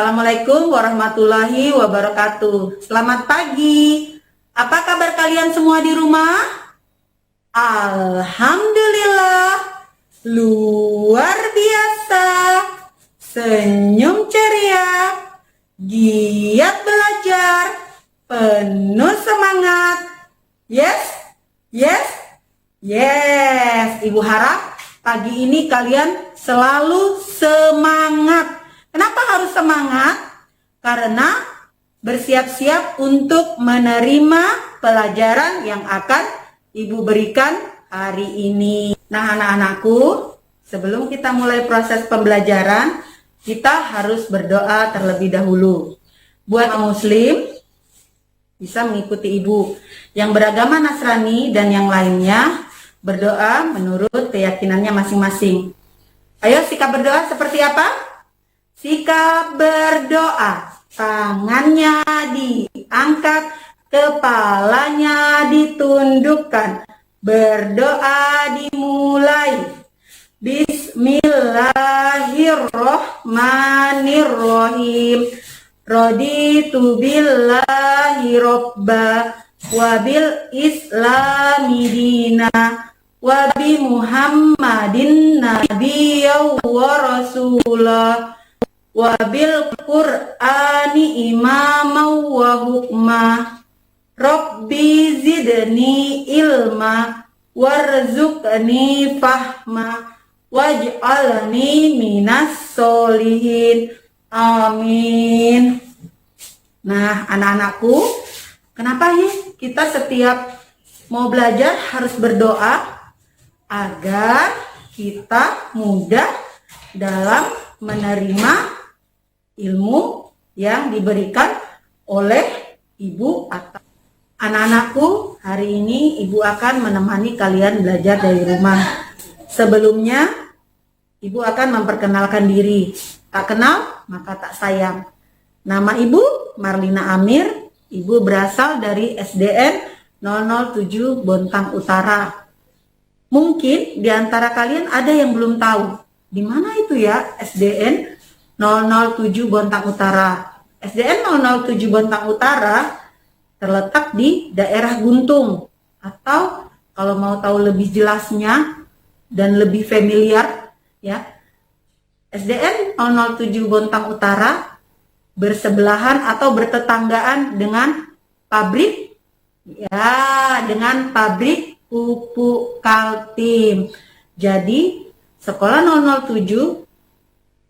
Assalamualaikum warahmatullahi wabarakatuh. Selamat pagi. Apa kabar kalian semua di rumah? Alhamdulillah, luar biasa. Senyum ceria, giat belajar, penuh semangat. Yes, yes, yes. Ibu harap pagi ini kalian selalu semangat. Kenapa harus semangat? Karena bersiap-siap untuk menerima pelajaran yang akan Ibu berikan hari ini. Nah, anak-anakku, sebelum kita mulai proses pembelajaran, kita harus berdoa terlebih dahulu. Buat Muslim, bisa mengikuti Ibu. Yang beragama Nasrani dan yang lainnya, berdoa menurut keyakinannya masing-masing. Ayo, sikap berdoa seperti apa? Sikap berdoa, tangannya diangkat, kepalanya ditundukkan. Berdoa dimulai. Bismillahirrohmanirrohim. Raditu billahi robba, wabil islami dina, wabi muhammadin nabiyya wa rasulah, wabil qur'ani imama wa hukma, rabbi zidni ilma, warzuqni fahma, waj'alni minas solihin. Amin. Nah, anak-anakku, kenapa ya kita setiap mau belajar harus berdoa? Agar kita mudah dalam menerima ilmu yang diberikan oleh Ibu atau anak-anakku. Hari ini Ibu akan menemani kalian belajar dari rumah. Sebelumnya Ibu akan memperkenalkan diri. Tak kenal maka tak sayang. Nama Ibu Marlina Amir. Ibu berasal dari SDN 007 Bontang Utara. Mungkin di antara kalian ada yang belum tahu di mana itu ya SDN 007 Bontang Utara. SDN 007 Bontang Utara terletak di daerah Guntung, atau kalau mau tahu lebih jelasnya dan lebih familiar ya, SDN 007 Bontang Utara bersebelahan atau bertetanggaan dengan pabrik pupuk Kaltim. Jadi sekolah 007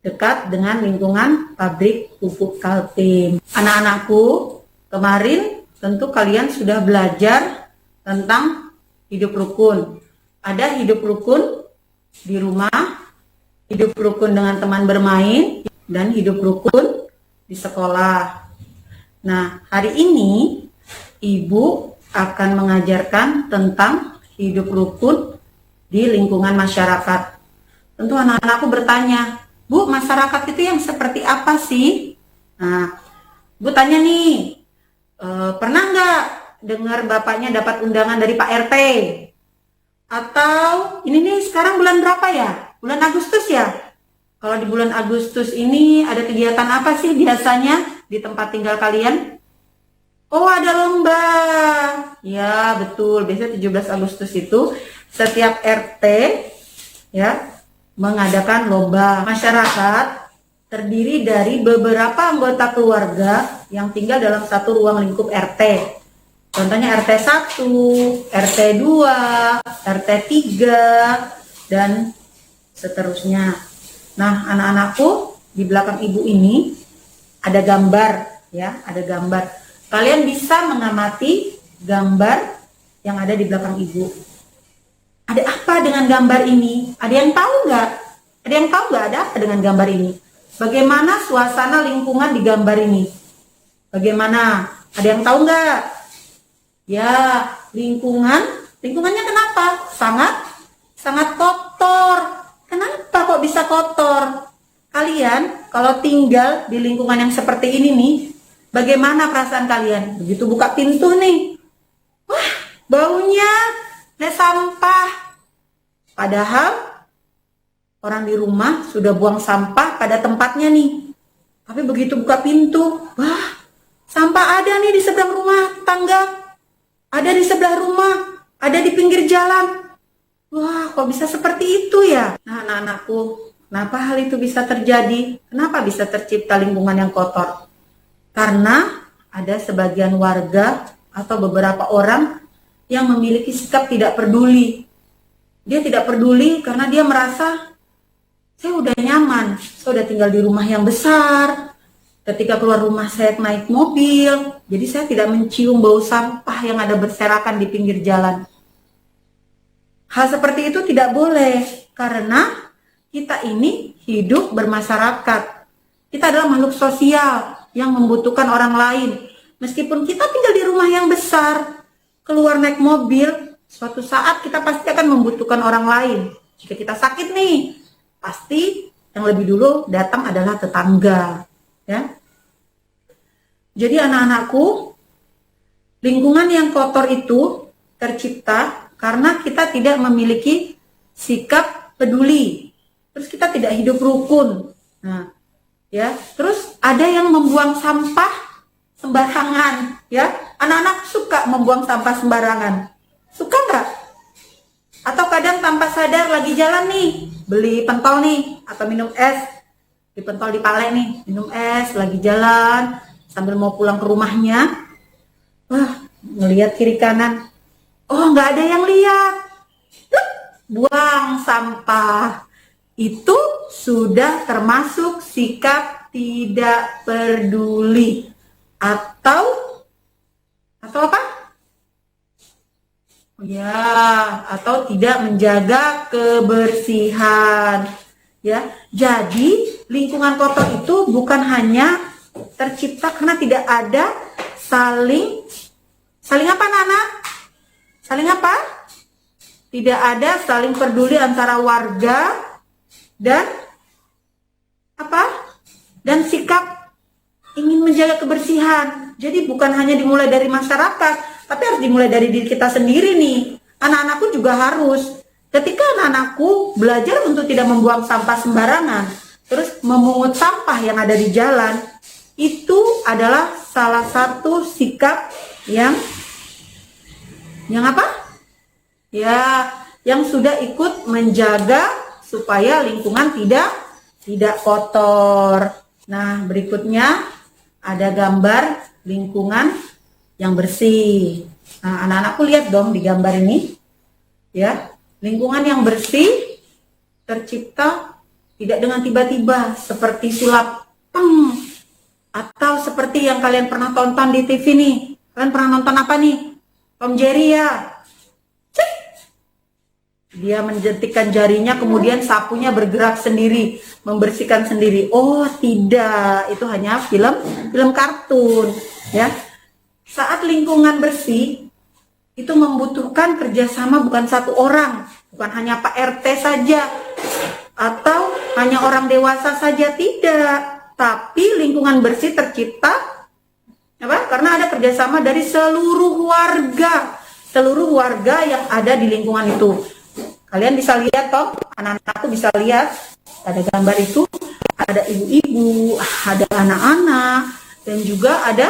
dekat dengan lingkungan pabrik pupuk Kaltim. Anak-anakku, kemarin tentu kalian sudah belajar tentang hidup rukun. Ada hidup rukun di rumah, hidup rukun dengan teman bermain, dan hidup rukun di sekolah. Nah, hari ini Ibu akan mengajarkan tentang hidup rukun di lingkungan masyarakat. Tentu anak-anakku bertanya, Bu, masyarakat itu yang seperti apa sih? Nah, Bu tanya nih, pernah nggak dengar bapaknya dapat undangan dari Pak RT? Atau ini nih sekarang bulan berapa ya? Bulan Agustus ya? Kalau di bulan Agustus ini ada kegiatan apa sih biasanya di tempat tinggal kalian? Oh, ada lomba. Ya, betul. Biasanya 17 Agustus itu setiap RT ya mengadakan lomba. Masyarakat terdiri dari beberapa anggota keluarga yang tinggal dalam satu ruang lingkup RT. Contohnya RT 1, RT 2, RT 3, dan seterusnya. Nah, anak-anakku, di belakang Ibu ini ada gambar ya, ada gambar. Kalian bisa mengamati gambar yang ada di belakang Ibu. Ada apa dengan gambar ini? Ada yang tahu nggak? Ada yang tahu nggak ada apa dengan gambar ini? Bagaimana suasana lingkungan di gambar ini? Bagaimana? Ada yang tahu nggak? Ya, lingkungannya kenapa? Sangat kotor. Kenapa kok bisa kotor? Kalian kalau tinggal di lingkungan yang seperti ini nih, bagaimana perasaan kalian? Begitu buka pintu nih, wah, baunya kayak sampah. Padahal orang di rumah sudah buang sampah pada tempatnya nih. Tapi begitu buka pintu, wah, sampah ada nih di seberang rumah tangga, ada di sebelah rumah, ada di pinggir jalan. Wah, kok bisa seperti itu ya? Nah, anak-anakku, kenapa hal itu bisa terjadi? Kenapa bisa tercipta lingkungan yang kotor? Karena ada sebagian warga atau beberapa orang yang memiliki sikap tidak peduli. Dia tidak peduli karena dia merasa, saya udah nyaman, saya udah tinggal di rumah yang besar. Ketika keluar rumah saya naik mobil, jadi saya tidak mencium bau sampah yang ada berserakan di pinggir jalan. Hal seperti itu tidak boleh, karena kita ini hidup bermasyarakat. Kita adalah makhluk sosial yang membutuhkan orang lain. Meskipun kita tinggal di rumah yang besar, keluar naik mobil, suatu saat kita pasti akan membutuhkan orang lain. Jika kita sakit nih, pasti yang lebih dulu datang adalah tetangga. Ya. Jadi anak-anakku, lingkungan yang kotor itu tercipta karena kita tidak memiliki sikap peduli. Terus kita tidak hidup rukun. Nah, ya, terus ada yang membuang sampah sembarangan, ya. Anak-anak suka membuang sampah sembarangan. Suka nggak? Atau kadang tanpa sadar lagi jalan nih, beli pentol nih atau minum es, di pentol di pale nih, minum es lagi jalan sambil mau pulang ke rumahnya. Wah, ngelihat kiri kanan, oh nggak ada yang lihat, buang sampah. Itu sudah termasuk sikap tidak peduli atau apa? Ya, atau tidak menjaga kebersihan. Ya, jadi lingkungan kotor itu bukan hanya tercipta karena tidak ada saling apa, Nana? Saling apa? Tidak ada saling peduli antara warga dan apa? Dan sikap ingin menjaga kebersihan. Jadi bukan hanya dimulai dari masyarakat, tapi harus dimulai dari diri kita sendiri nih. Anak-anakku juga harus. Ketika anak-anakku belajar untuk tidak membuang sampah sembarangan, terus memungut sampah yang ada di jalan, itu adalah salah satu sikap yang apa? Ya, yang sudah ikut menjaga supaya lingkungan tidak kotor. Nah, berikutnya ada gambar lingkungan yang bersih. Nah, anak-anakku lihat dong di gambar ini. Ya, lingkungan yang bersih tercipta tidak dengan tiba-tiba seperti sulap atau seperti yang kalian pernah tonton di TV nih. Kalian pernah nonton apa nih? Tom Jerry ya. Cek. Dia menjentikkan jarinya, kemudian sapunya bergerak sendiri, membersihkan sendiri. Oh, tidak, itu hanya film kartun, ya. Saat lingkungan bersih, itu membutuhkan kerjasama bukan satu orang, bukan hanya Pak RT saja, atau hanya orang dewasa saja, tidak. Tapi lingkungan bersih tercipta apa? Karena ada kerjasama dari seluruh warga yang ada di lingkungan itu. Kalian bisa lihat toh, anak-anakku bisa lihat, ada gambar itu, ada ibu-ibu, ada anak-anak, dan juga ada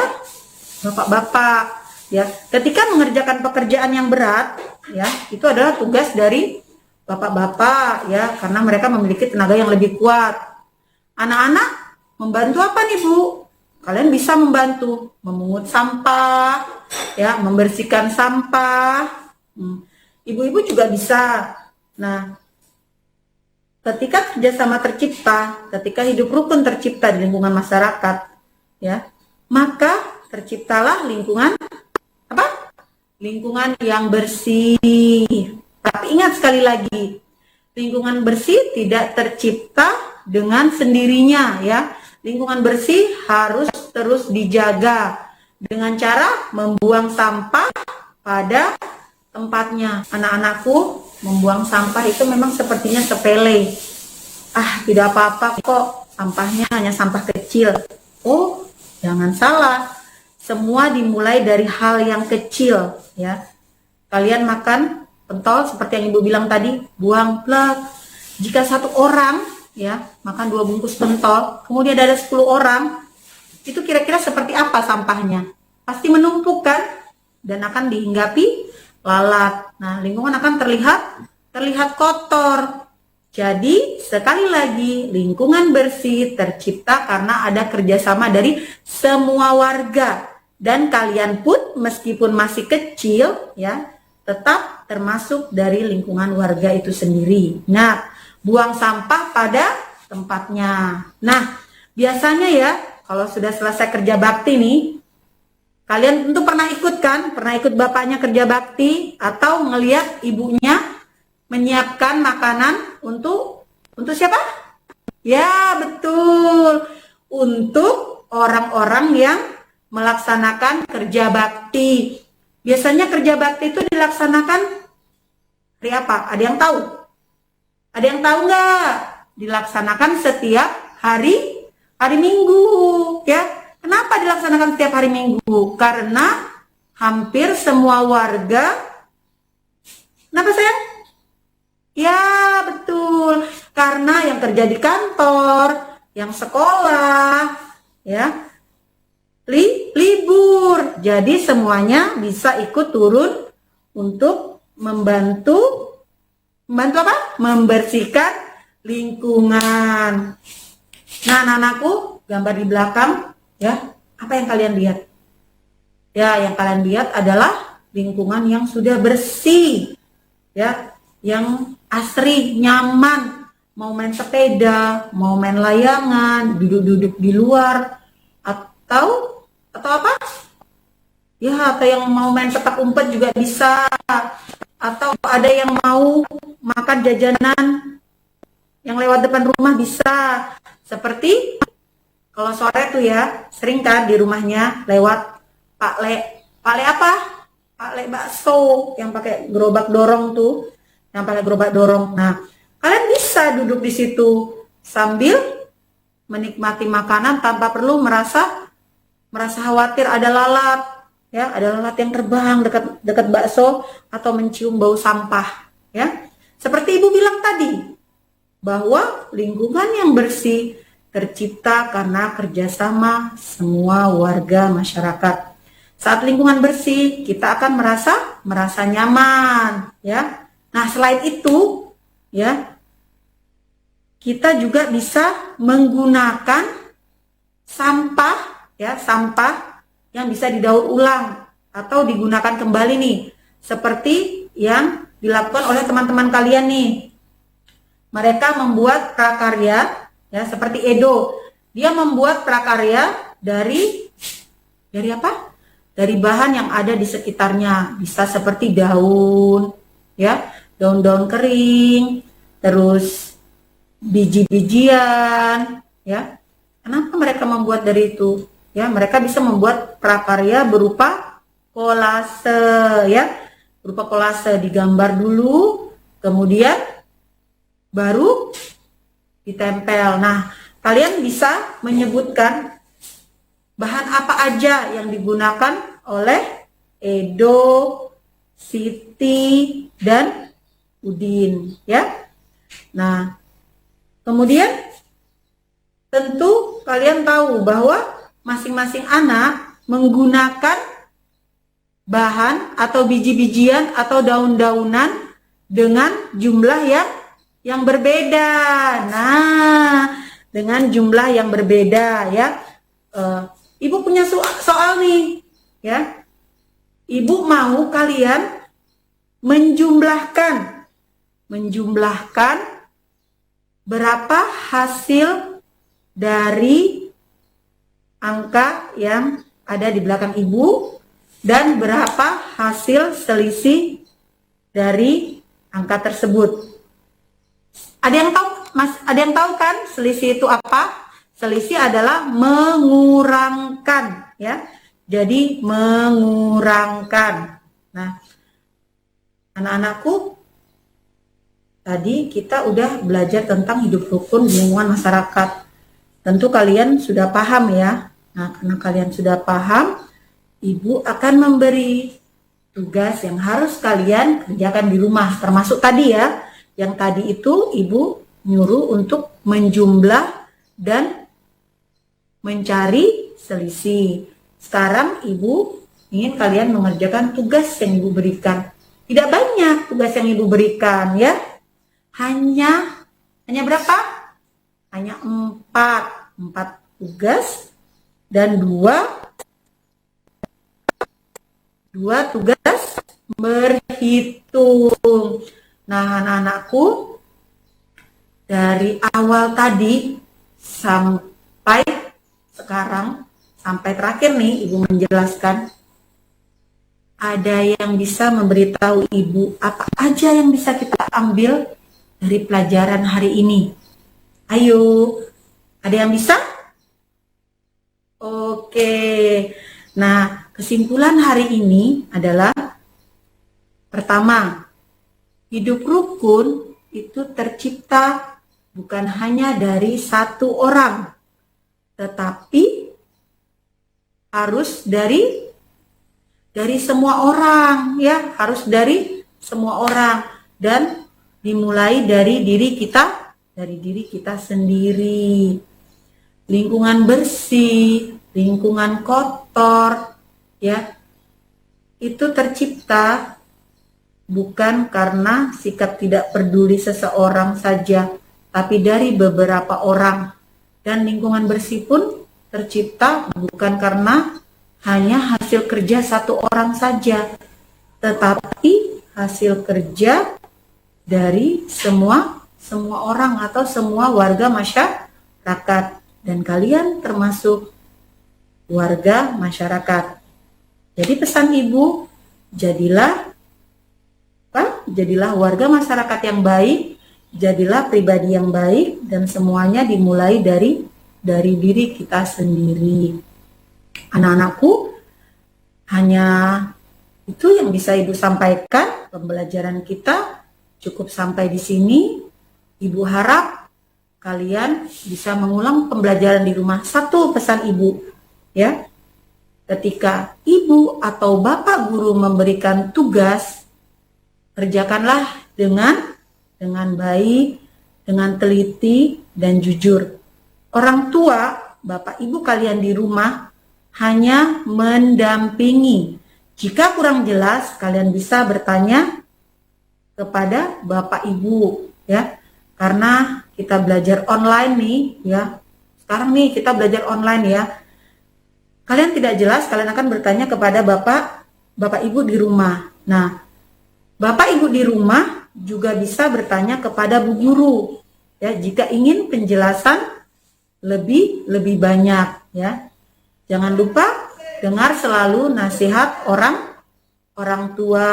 bapak-bapak. Ya, ketika mengerjakan pekerjaan yang berat, ya, itu adalah tugas dari bapak-bapak, ya, karena mereka memiliki tenaga yang lebih kuat. Anak-anak membantu apa nih, Bu? Kalian bisa membantu memungut sampah, ya, membersihkan sampah. Ibu-ibu juga bisa. Nah, ketika kerjasama tercipta, ketika hidup rukun tercipta di lingkungan masyarakat, ya, maka terciptalah lingkungan apa? Lingkungan yang bersih. Tapi ingat sekali lagi, lingkungan bersih tidak tercipta dengan sendirinya, ya. Lingkungan bersih harus terus dijaga dengan cara membuang sampah pada tempatnya. Anak-anakku, membuang sampah itu memang sepertinya sepele. Tidak apa-apa kok, sampahnya hanya sampah kecil. Oh, jangan salah. Semua dimulai dari hal yang kecil, ya. Kalian makan pentol seperti yang Ibu bilang tadi, buang plak. Jika satu orang ya, makan 2 bungkus pentol, kemudian ada 10 orang, itu kira-kira seperti apa sampahnya? Pasti menumpuk kan? Dan akan dihinggapi lalat. Nah, lingkungan akan terlihat kotor. Jadi, sekali lagi, lingkungan bersih tercipta karena ada kerjasama dari semua warga. Dan kalian pun, meskipun masih kecil, ya, tetap termasuk dari lingkungan warga itu sendiri. Nah, buang sampah pada tempatnya. Nah, biasanya ya, kalau sudah selesai kerja bakti nih, kalian tentu pernah ikut kan? Pernah ikut bapaknya kerja bakti atau ngelihat ibunya menyiapkan makanan untuk siapa? Ya, betul. Untuk orang-orang yang melaksanakan kerja bakti. Biasanya kerja bakti itu dilaksanakan hari apa? Ada yang tahu? Ada yang tahu nggak? Dilaksanakan setiap hari Minggu, ya. Kenapa dilaksanakan setiap hari Minggu? Karena hampir semua warga, kenapa sayang? Ya, betul. Karena yang kerja di kantor, yang sekolah, ya, libur. Jadi semuanya bisa ikut turun untuk membantu apa? Membersihkan lingkungan. Nah, anak-anakku, gambar di belakang, ya, apa yang kalian lihat? Ya, yang kalian lihat adalah lingkungan yang sudah bersih, ya, yang asri, nyaman, mau main sepeda, mau main layangan, duduk-duduk di luar, atau apa? Ya, atau yang mau main petak umpet juga bisa, atau ada yang mau makan jajanan yang lewat depan rumah bisa. Seperti kalau sore tuh ya, sering kan di rumahnya lewat Pak Le apa? Pak Le bakso yang pakai gerobak dorong tuh. Yang pakai gerobak dorong. Nah, kalian bisa duduk di situ sambil menikmati makanan tanpa perlu merasa khawatir ada lalat, ya, ada lalat yang terbang dekat bakso atau mencium bau sampah, ya. Seperti Ibu bilang tadi, bahwa lingkungan yang bersih tercipta karena kerjasama semua warga masyarakat. Saat lingkungan bersih, kita akan merasa nyaman, ya. Nah, selain itu, ya, kita juga bisa menggunakan sampah, ya, sampah yang bisa didaur ulang atau digunakan kembali nih, seperti yang dilakukan oleh teman-teman kalian nih. Mereka membuat prakarya, ya, seperti Edo. Dia membuat prakarya dari apa? Dari bahan yang ada di sekitarnya. Bisa seperti daun, ya, daun-daun kering, terus biji-bijian, ya. Kenapa mereka membuat dari itu? Ya, mereka bisa membuat prakarya berupa kolase, ya. Berupa kolase, digambar dulu, kemudian baru ditempel. Nah, kalian bisa menyebutkan bahan apa aja yang digunakan oleh Edo, Siti, dan Udin, ya. Nah, kemudian tentu kalian tahu bahwa masing-masing anak menggunakan bahan atau biji-bijian atau daun-daunan dengan jumlah yang berbeda. Nah, dengan jumlah yang berbeda, ya. Ibu punya soal nih, ya. Ibu mau kalian menjumlahkan berapa hasil dari angka yang ada di belakang ibu dan berapa hasil selisih dari angka tersebut. Ada yang tahu, Mas? Ada yang tahu kan selisih itu apa? Selisih adalah mengurangkan, ya. Jadi mengurangkan. Nah, anak-anakku, tadi kita udah belajar tentang hidup rukun di lingkungan masyarakat. Tentu kalian sudah paham ya. Nah, karena kalian sudah paham, Ibu akan memberi tugas yang harus kalian kerjakan di rumah. Termasuk tadi ya, yang tadi itu Ibu nyuruh untuk menjumlah dan mencari selisih. Sekarang Ibu ingin kalian mengerjakan tugas yang Ibu berikan. Tidak banyak tugas yang Ibu berikan ya. Hanya berapa? Hanya 4 tugas dan 2 tugas berhitung. Nah, anak-anakku, dari awal tadi sampai sekarang, sampai terakhir nih Ibu menjelaskan, ada yang bisa memberitahu Ibu apa aja yang bisa kita ambil dari pelajaran hari ini? Ayo, ada yang bisa? Oke. Nah, kesimpulan hari ini adalah pertama, hidup rukun itu tercipta bukan hanya dari satu orang, tetapi harus dari semua orang ya, harus dari semua orang dan dimulai dari diri kita sendiri. Lingkungan bersih, lingkungan kotor ya, itu tercipta bukan karena sikap tidak peduli seseorang saja, tapi dari beberapa orang. Dan lingkungan bersih pun tercipta bukan karena hanya hasil kerja satu orang saja, tetapi hasil kerja dari semua orang atau semua warga masyarakat. Dan kalian termasuk warga masyarakat. Jadi pesan Ibu, jadilah warga masyarakat yang baik, jadilah pribadi yang baik, dan semuanya dimulai dari diri kita sendiri. Anak-anakku, hanya itu yang bisa Ibu sampaikan. Pembelajaran kita cukup sampai di sini. Ibu harap kalian bisa mengulang pembelajaran di rumah. Satu pesan Ibu, ya. Ketika Ibu atau Bapak guru memberikan tugas, kerjakanlah dengan baik, dengan teliti dan jujur. Orang tua, Bapak Ibu kalian di rumah hanya mendampingi. Jika kurang jelas, kalian bisa bertanya kepada Bapak Ibu, ya. Karena kita belajar online nih, ya. Sekarang nih kita belajar online ya. Kalian tidak jelas, kalian akan bertanya kepada Bapak Ibu di rumah. Nah, Bapak Ibu di rumah juga bisa bertanya kepada Bu Guru, ya, jika ingin penjelasan lebih banyak, ya. Jangan lupa dengar selalu nasihat orang tua,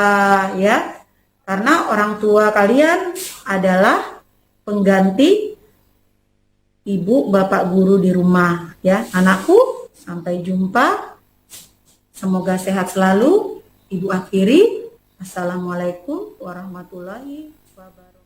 ya. Karena orang tua kalian adalah pengganti Ibu Bapak guru di rumah, ya. Anakku, sampai jumpa. Semoga sehat selalu. Ibu akhiri. Assalamualaikum warahmatullahi wabarakatuh.